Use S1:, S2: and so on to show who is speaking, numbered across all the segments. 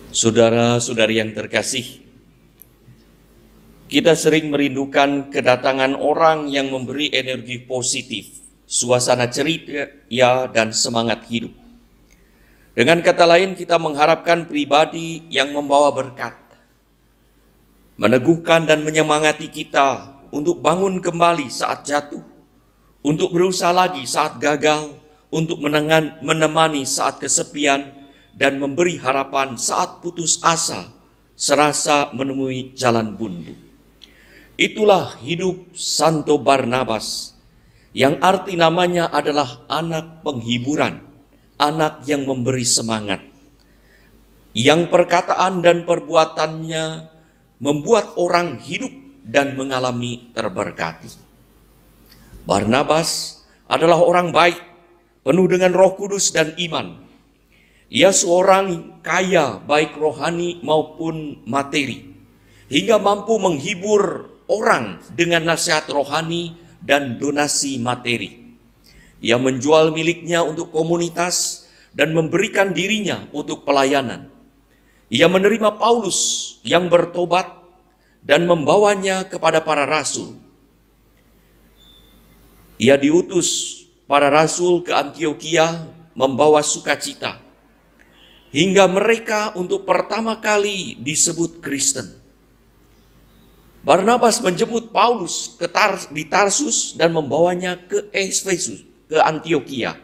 S1: Saudara-saudari yang terkasih, kita sering merindukan kedatangan orang yang memberi energi positif, suasana ceria dan semangat hidup. Dengan kata lain, kita mengharapkan pribadi yang membawa berkat, meneguhkan dan menyemangati kita untuk bangun kembali saat jatuh, untuk berusaha lagi saat gagal, untuk menemani saat kesepian, dan memberi harapan saat putus asa, serasa menemui jalan buntu. Itulah hidup Santo Barnabas, yang arti namanya adalah anak penghiburan, anak yang memberi semangat, yang perkataan dan perbuatannya membuat orang hidup dan mengalami terberkati. Barnabas adalah orang baik, penuh dengan Roh Kudus dan iman. Ia seorang kaya baik rohani maupun materi, hingga mampu menghibur orang dengan nasihat rohani dan donasi materi. Ia menjual miliknya untuk komunitas dan memberikan dirinya untuk pelayanan. Ia menerima Paulus yang bertobat dan membawanya kepada para rasul. Ia diutus para rasul ke Antiokhia membawa sukacita, hingga mereka untuk pertama kali disebut Kristen. Barnabas menjemput Paulus di Tarsus dan membawanya ke Efesus, ke Antiokhia.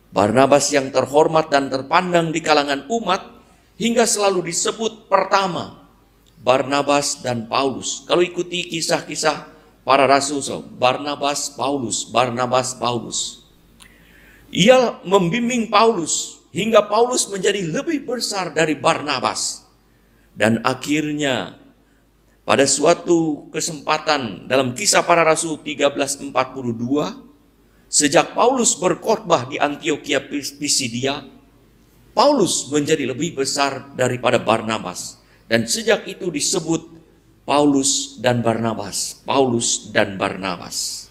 S1: Barnabas yang terhormat dan terpandang di kalangan umat hingga selalu disebut pertama Barnabas dan Paulus. Kalau ikuti kisah-kisah para rasul, Barnabas, Paulus, Barnabas, Paulus. Ia membimbing Paulus hingga Paulus menjadi lebih besar dari Barnabas. Dan akhirnya pada suatu kesempatan dalam Kisah Para Rasul 13:42, sejak Paulus berkhotbah di Antiokhia Pisidia, Paulus menjadi lebih besar daripada Barnabas. Dan sejak itu disebut Paulus dan Barnabas, Paulus dan Barnabas.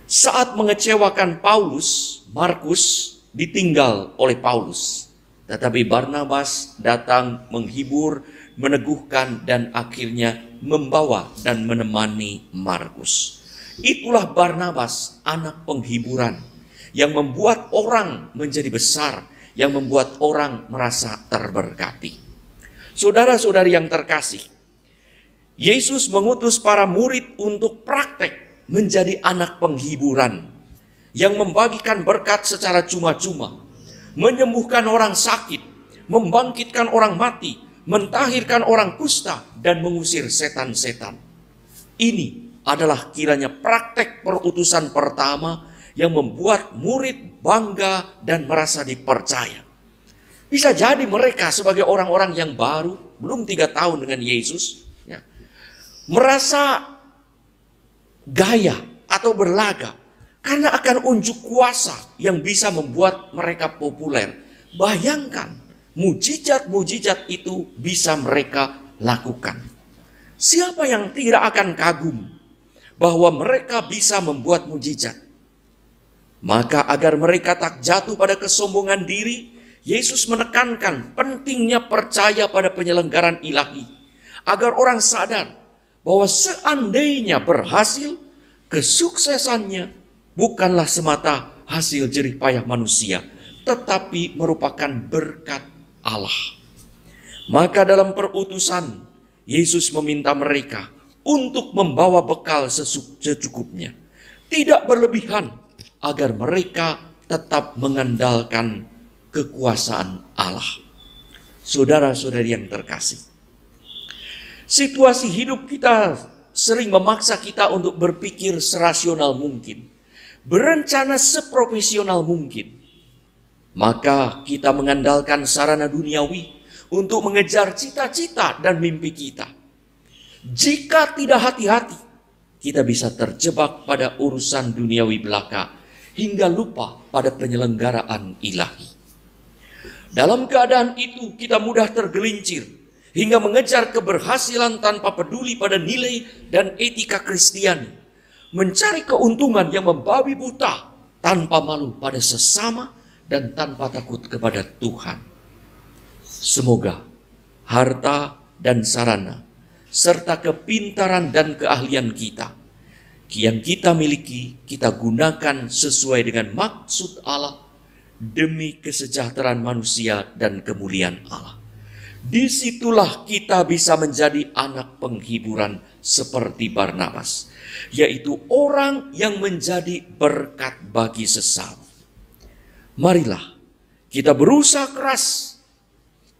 S1: Saat mengecewakan Paulus, Markus ditinggal oleh Paulus, tetapi Barnabas datang menghibur, meneguhkan, dan akhirnya membawa dan menemani Markus. Itulah Barnabas, anak penghiburan, yang membuat orang menjadi besar, yang membuat orang merasa terberkati. Saudara-saudari yang terkasih, Yesus mengutus para murid untuk praktek menjadi anak penghiburan, yang membagikan berkat secara cuma-cuma, menyembuhkan orang sakit, membangkitkan orang mati, mentahirkan orang kusta, dan mengusir setan-setan. Ini adalah kiranya praktek perutusan pertama yang membuat murid bangga dan merasa dipercaya. Bisa jadi mereka sebagai orang-orang yang baru, belum 3 tahun dengan Yesus, merasa gaya atau berlaga, karena akan unjuk kuasa yang bisa membuat mereka populer. Bayangkan, mujizat-mujizat itu bisa mereka lakukan. Siapa yang tidak akan kagum bahwa mereka bisa membuat mujizat? Maka agar mereka tak jatuh pada kesombongan diri, Yesus menekankan pentingnya percaya pada penyelenggaran ilahi. Agar orang sadar bahwa seandainya berhasil, kesuksesannya bukanlah semata hasil jerih payah manusia, tetapi merupakan berkat Allah. Maka dalam perutusan, Yesus meminta mereka untuk membawa bekal secukupnya, tidak berlebihan, agar mereka tetap mengandalkan kekuasaan Allah. Saudara-saudari yang terkasih, situasi hidup kita sering memaksa kita untuk berpikir serasional mungkin, berencana seprofesional mungkin. Maka kita mengandalkan sarana duniawi untuk mengejar cita-cita dan mimpi kita. Jika tidak hati-hati, kita bisa terjebak pada urusan duniawi belaka hingga lupa pada penyelenggaraan ilahi. Dalam keadaan itu kita mudah tergelincir hingga mengejar keberhasilan tanpa peduli pada nilai dan etika Kristiani, mencari keuntungan yang membabi buta tanpa malu pada sesama dan tanpa takut kepada Tuhan. Semoga harta dan sarana, serta kepintaran dan keahlian kita, yang kita miliki, kita gunakan sesuai dengan maksud Allah, demi kesejahteraan manusia dan kemuliaan Allah. Disitulah kita bisa menjadi anak penghiburan seperti Barnabas, yaitu orang yang menjadi berkat bagi sesama. Marilah kita berusaha keras,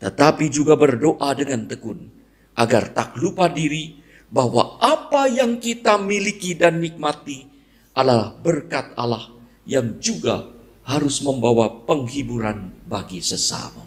S1: tetapi juga berdoa dengan tekun, agar tak lupa diri bahwa apa yang kita miliki dan nikmati adalah berkat Allah yang juga harus membawa penghiburan bagi sesama.